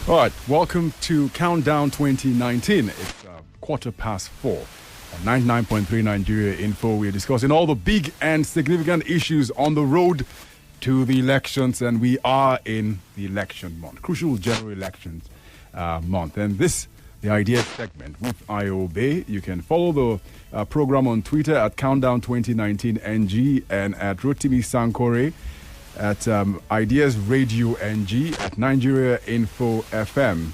All right, welcome to Countdown 2019. It's 4:15 on 99.3 Nigeria Info. We're discussing all the big and significant issues on the road to the elections, and we are in the election month, crucial general elections month. And this, the idea segment with IOB. You can follow the program on Twitter at Countdown 2019 NG and at Rotimi Sankore at Ideas Radio NG at Nigeria Info FM.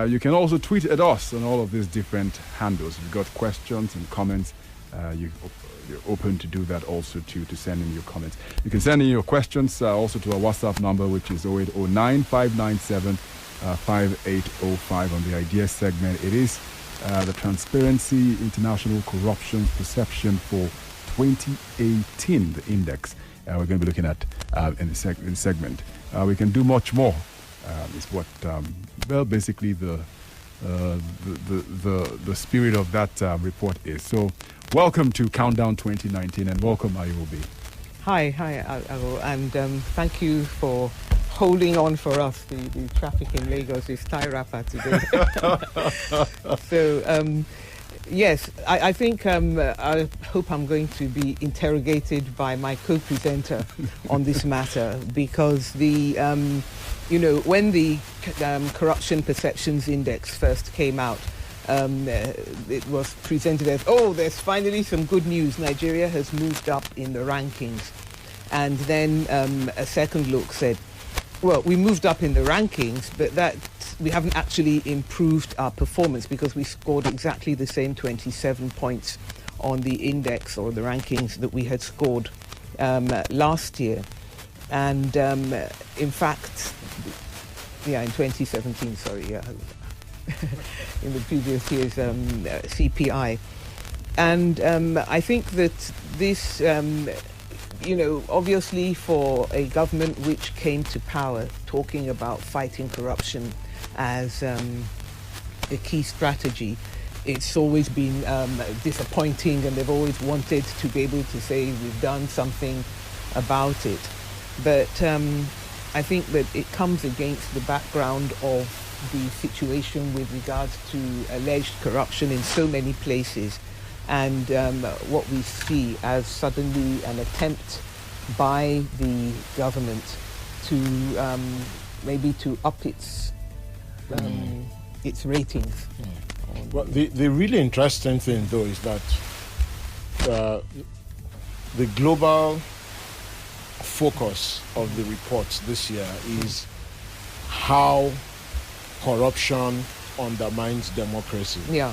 You can also tweet at us on all of these different handles. If you've got questions and comments, you're open to do that also to send in your comments. You can send in your questions also to our WhatsApp number, which is 0809 597 5805 on the Ideas segment. It is the Transparency International Corruption Perception for 2018, the index. We're going to be looking at in the segment. We can do much more. Is what basically the spirit of that report is. So, welcome to Countdown 2019, and welcome IOB. Hi, and thank you for holding on for us. The traffic in Lagos is tie wrapper today. So. Yes, I think I hope I'm going to be interrogated by my co-presenter on this matter, because when the Corruption Perceptions Index first came out, it was presented as, there's finally some good news. Nigeria has moved up in the rankings. And then a second look said, well, we moved up in the rankings, but that we haven't actually improved our performance, because we scored exactly the same 27 points on the index or the rankings that we had scored last year. And in fact, in 2017, in the previous year's CPI. And I think that this, obviously for a government which came to power talking about fighting corruption as a key strategy, it's always been disappointing, and they've always wanted to be able to say we've done something about it. But I think that it comes against the background of the situation with regards to alleged corruption in so many places, and what we see as suddenly an attempt by the government to maybe to up its ratings. Well, the really interesting thing, though, is that the global focus of the reports this year is how corruption undermines democracy. Yeah.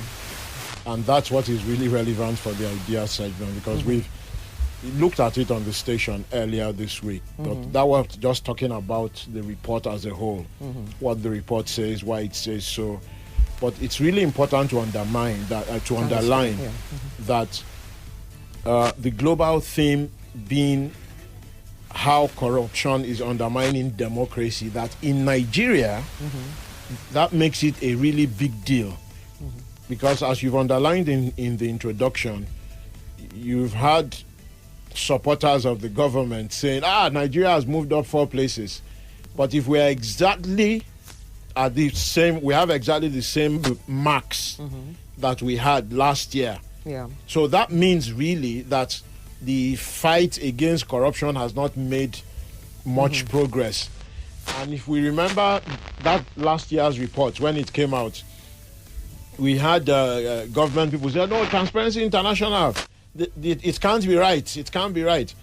And that's what is really relevant for the Idea segment, because we've looked at it on the station earlier this week. That was just talking about the report as a whole, what the report says, why it says so. But it's really important to underline that the global theme being how corruption is undermining democracy, that in Nigeria, that makes it a really big deal. Because as you've underlined in the introduction, you've had supporters of the government saying, Nigeria has moved up 4 places. But if we're exactly at the same, we have exactly the same marks that we had last year. Yeah. So that means really that the fight against corruption has not made much progress. And if we remember that last year's report, when it came out, we had government people say, no, Transparency International, it can't be right. It can't be right.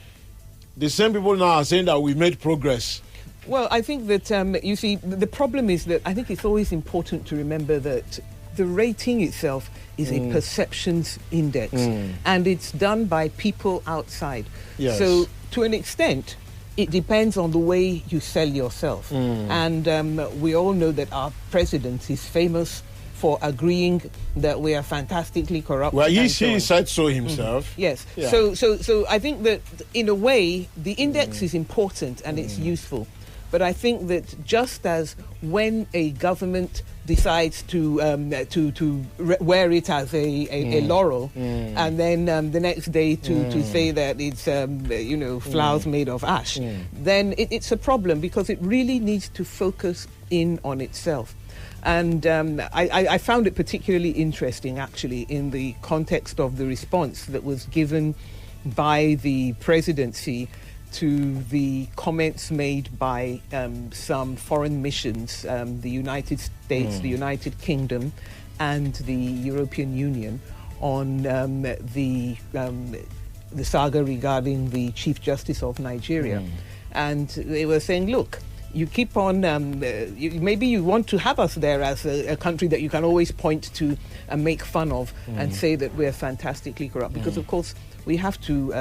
The same people now are saying that we made progress. Well, I think that, you see, the problem is that I think it's always important to remember that the rating itself is a perceptions index, and it's done by people outside. Yes. So, to an extent, it depends on the way you sell yourself. And we all know that our president is famous for agreeing that we are fantastically corrupt. Well, he said so himself. Yes. Yeah. So I think that in a way the index is important and it's useful, But I think that just as when a government decides to wear it as a laurel, and then the next day to say that it's flowers made of ash, then it's a problem, because it really needs to focus in on itself. And I found it particularly interesting, actually, in the context of the response that was given by the presidency to the comments made by some foreign missions, the United States, the United Kingdom, and the European Union, on the saga regarding the Chief Justice of Nigeria. And they were saying, look, you keep on, maybe you want to have us there as a country that you can always point to and make fun of and say that we're fantastically corrupt. Because, of course, we have to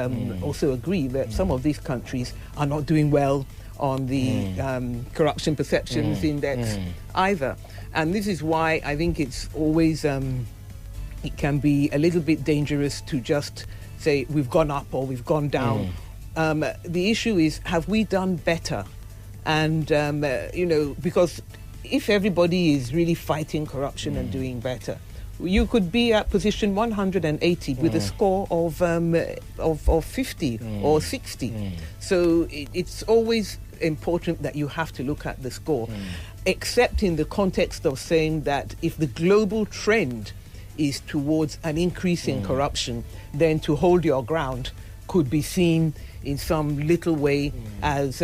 also agree that some of these countries are not doing well on the corruption perceptions index either. And this is why I think it's always, it can be a little bit dangerous to just say we've gone up or we've gone down. The issue is, have we done better? And, because if everybody is really fighting corruption and doing better, you could be at position 180 with a score of 50 or 60. So it's always important that you have to look at the score, except in the context of saying that if the global trend is towards an increase in corruption, then to hold your ground could be seen in some little way as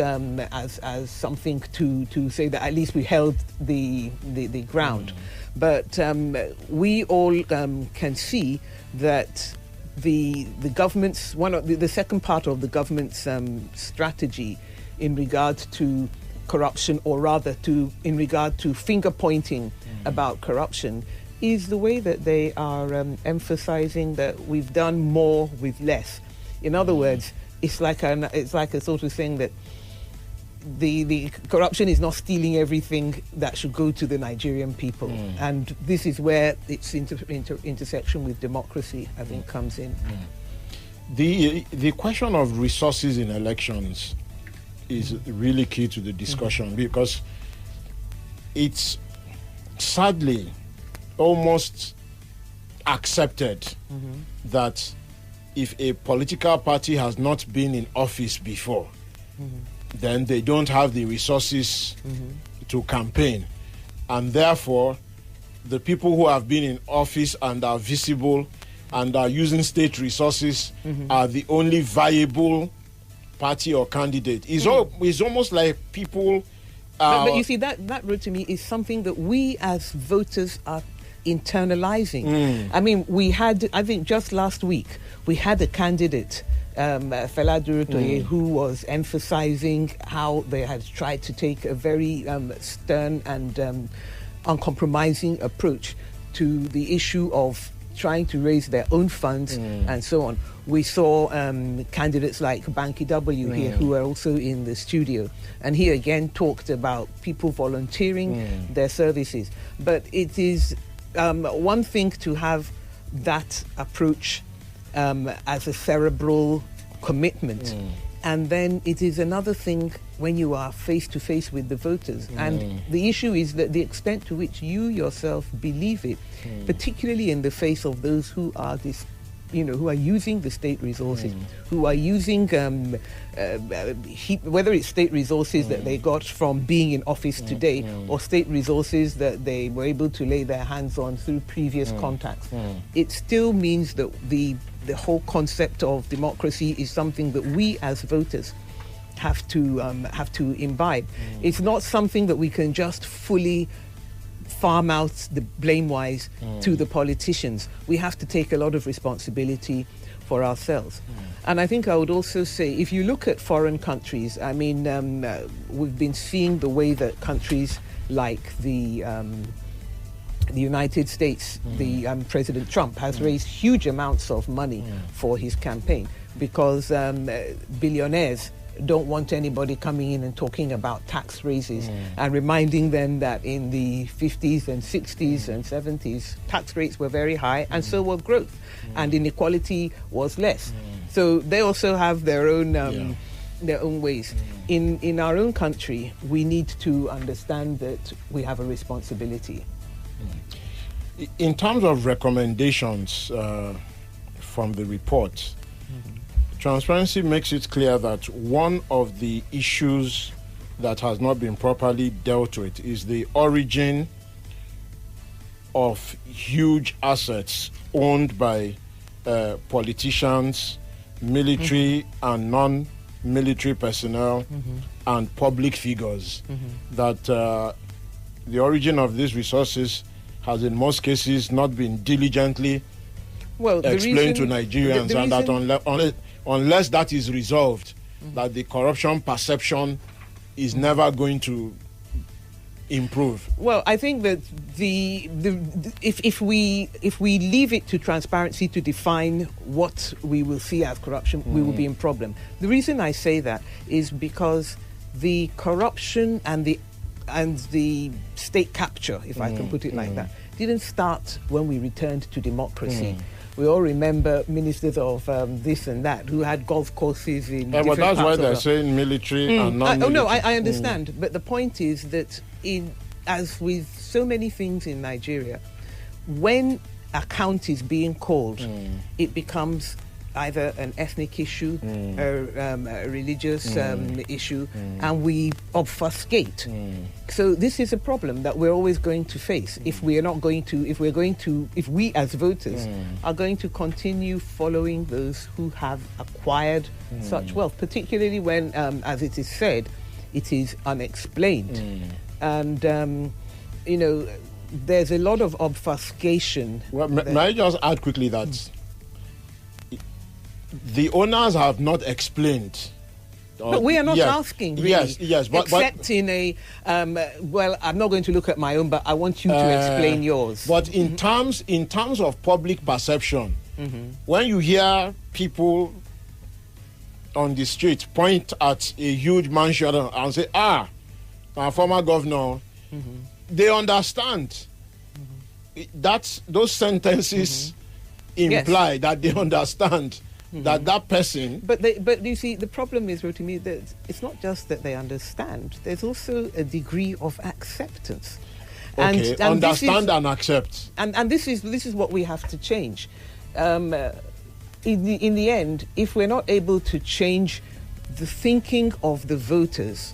something to say that at least we held the ground. But we all can see that the government's the second part of the government's strategy in regard to corruption, or rather in regard to finger pointing about corruption, is the way that they are emphasizing that we've done more with less. In other words, it's like a sort of saying that the corruption is not stealing everything that should go to the Nigerian people. And this is where its intersection with democracy, I think, comes in. The question of resources in elections is really key to the discussion, because it's sadly almost accepted that if a political party has not been in office before, then they don't have the resources to campaign. And therefore, the people who have been in office and are visible and are using state resources are the only viable party or candidate. It's almost like people... But you see, that road to me is something that we as voters are internalizing. I mean, I think just last week, we had a candidate, Fela Durotoye, who was emphasizing how they had tried to take a very stern and uncompromising approach to the issue of trying to raise their own funds and so on. We saw candidates like Banky W here, who are also in the studio, and he again talked about people volunteering their services. But it is one thing to have that approach as a cerebral commitment, and then it is another thing when you are face to face with the voters. And the issue is that the extent to which you yourself believe it, particularly in the face of those who are who are using the state resources, who are using whether it's state resources that they got from being in office today, or state resources that they were able to lay their hands on through previous contacts. It still means that the whole concept of democracy is something that we as voters have to imbibe. It's not something that we can just fully farm out the blame-wise to the politicians. We have to take a lot of responsibility for ourselves. And I think I would also say, if you look at foreign countries, I mean, we've been seeing the way that countries like the United States, President Trump has raised huge amounts of money for his campaign, because billionaires don't want anybody coming in and talking about tax raises and reminding them that in the 50s and 60s and 70s, tax rates were very high, and so were growth, and inequality was less. So they also have their own their own ways. In our own country, we need to understand that we have a responsibility. In terms of recommendations from the report, Transparency makes it clear that one of the issues that has not been properly dealt with is the origin of huge assets owned by politicians, military and non-military personnel, and public figures. That the origin of these resources has in most cases not been diligently explained to Nigerians, and that unless that is resolved, that the corruption perception is never going to improve. Well, I think that if we leave it to Transparency to define what we will see as corruption, we will be in problem. The reason I say that is because the corruption and the state capture, if I can put it like that, didn't start when we returned to democracy. We all remember ministers of this and that who had golf courses in different but that's why parts they're saying military and non-military. No, I understand. But the point is that as with so many things in Nigeria, when a count is being called, it becomes either an ethnic issue, a religious issue, and we obfuscate. So this is a problem that we're always going to face if we as voters are going to continue following those who have acquired such wealth, particularly when, as it is said, it is unexplained. And, there's a lot of obfuscation. Well, may I just add quickly that the owners have not explained. But we are not asking, really. Yes, but except in a well, I'm not going to look at my own, but I want you to explain yours. But in terms of public perception, when you hear people on the street point at a huge mansion and say, our former governor, they understand. Those sentences imply that they understand that person. But you see, the problem is, Rotimi, that it's not just that they understand. There's also a degree of acceptance. Okay, and understand and accept. And this is what we have to change. In the end, if we're not able to change the thinking of the voters,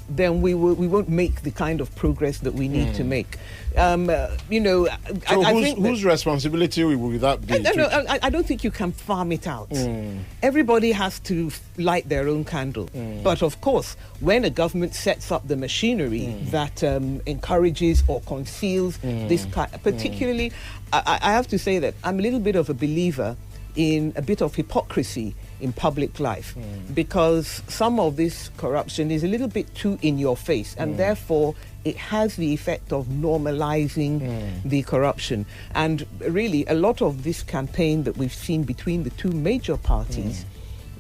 then we won't make the kind of progress that we need to make. So I think whose responsibility will that be? I don't think you can farm it out. Everybody has to light their own candle. But of course, when a government sets up the machinery that encourages or conceals this kind, particularly, I have to say that I'm a little bit of a believer in a bit of hypocrisy in public life, because some of this corruption is a little bit too in your face, and therefore it has the effect of normalizing the corruption. And really, a lot of this campaign that we've seen between the two major parties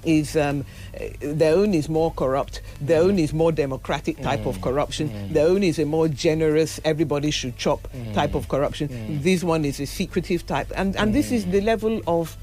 is their own is more corrupt, their own is more democratic type of corruption, their own is a more generous, everybody should chop type of corruption. This one is a secretive type, and this is the level of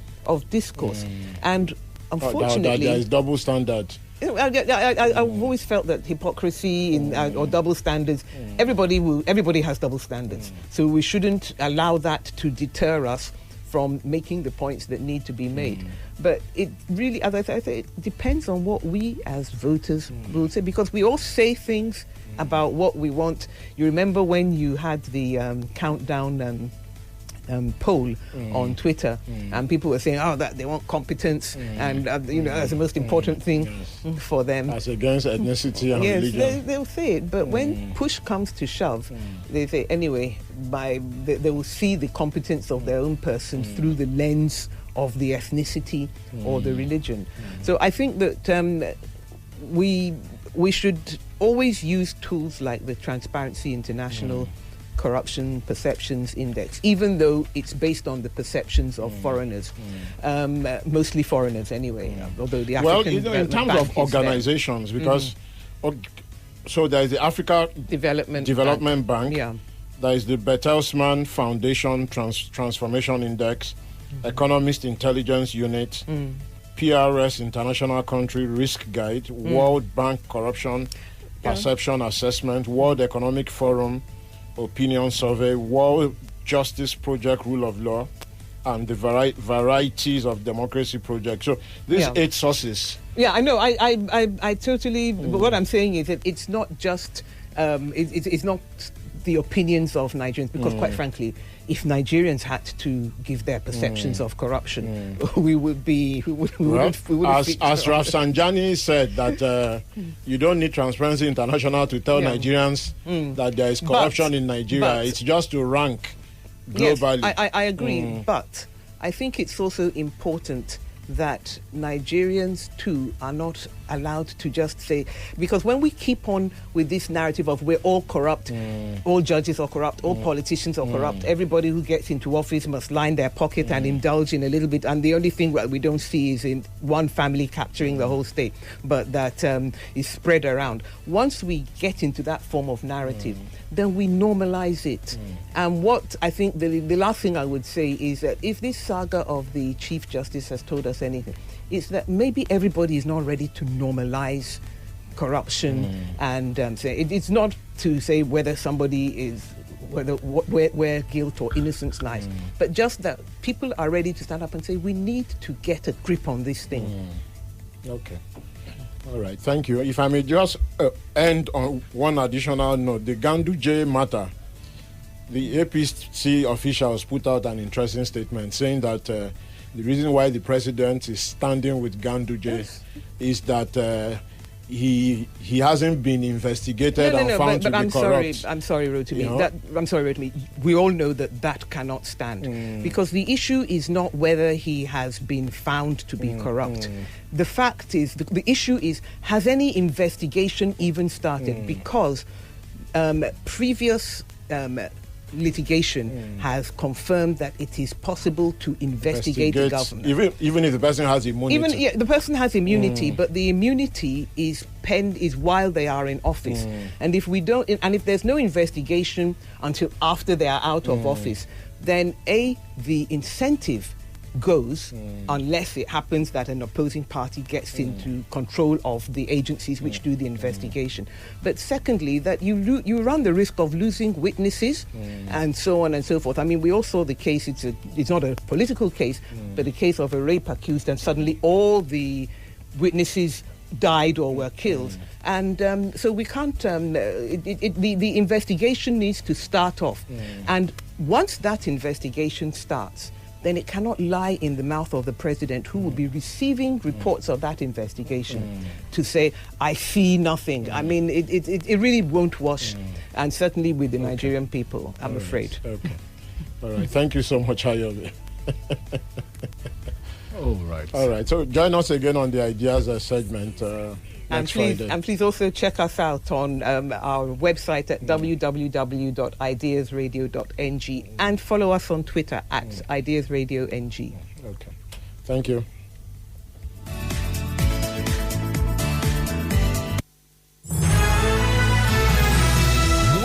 discourse. And unfortunately, there is double standard. I've always felt that hypocrisy or double standards, everybody has double standards. So we shouldn't allow that to deter us from making the points that need to be made. But it really, as I say, it depends on what we as voters will say, because we all say things about what we want. You remember when you had the countdown poll on Twitter, and people were saying, that they want competence, and that's the most important thing for them. As against ethnicity and religion. Yes, they'll say it, but when push comes to shove, they say, anyway, they will see the competence of their own person through the lens of the ethnicity or the religion. So I think that we should always use tools like the Transparency International Corruption Perceptions Index, even though it's based on the perceptions of foreigners, mostly foreigners anyway, although the African in terms of organizations, because so there is the Africa Development Bank, there is the Bertelsmann Foundation Transformation Index, Economist Intelligence Unit, PRS International Country Risk Guide, World Bank Corruption Perception Assessment, World Economic Forum Opinion Survey, World Justice Project Rule of Law, and the varieties of democracy projects. So these 8 sources. Yeah, I know. I totally. But what I'm saying is that it's not just. It's not the opinions of Nigerians, because quite frankly, if Nigerians had to give their perceptions of corruption, we would be. We would as Rafsanjani said, that you don't need Transparency International to tell Nigerians that there is corruption in Nigeria. It's just to rank globally. Yes, I agree, but I think it's also important that Nigerians too are not allowed to just say, because when we keep on with this narrative of we're all corrupt, all judges are corrupt, all politicians are corrupt, everybody who gets into office must line their pocket and indulge in a little bit, and the only thing that we don't see is in one family capturing the whole state, but that is spread around. Once we get into that form of narrative, then we normalize it. And what I think the last thing I would say is that if this saga of the Chief Justice has told us anything, it's that maybe everybody is not ready to normalize corruption, and say it's not to say whether somebody is where guilt or innocence lies, but just that people are ready to stand up and say we need to get a grip on this thing. Okay. All right, thank you. If I may just end on one additional note, the Ganduje matter, the APC officials put out an interesting statement saying that the reason why the president is standing with Ganduje is that he hasn't been investigated and found to be corrupt. I'm sorry, Rotimi. We all know that cannot stand, because the issue is not whether he has been found to be corrupt. The fact is, the issue is, has any investigation even started? Because previous litigation has confirmed that it is possible to investigate the government. Even if the person has immunity. The person has immunity, but the immunity is while they are in office. And if if there's no investigation until after they are out of office, then the incentive goes unless it happens that an opposing party gets into control of the agencies which do the investigation. But secondly, that you run the risk of losing witnesses and so on and so forth. I mean, we all saw the case. It's not a political case, but a case of a rape accused, and suddenly all the witnesses died or were killed. And so we can't, the investigation needs to start off. And once that investigation starts, then it cannot lie in the mouth of the president, who will be receiving reports of that investigation to say, I see nothing. I mean, it really won't wash, and certainly with the Nigerian people, I'm afraid. Okay. All right. Thank you so much, Ayobe. All right. So join us again on the Ideas segment. And please also check us out on our website at www.ideasradio.ng, and follow us on Twitter at ideasradiong. Okay. Thank you.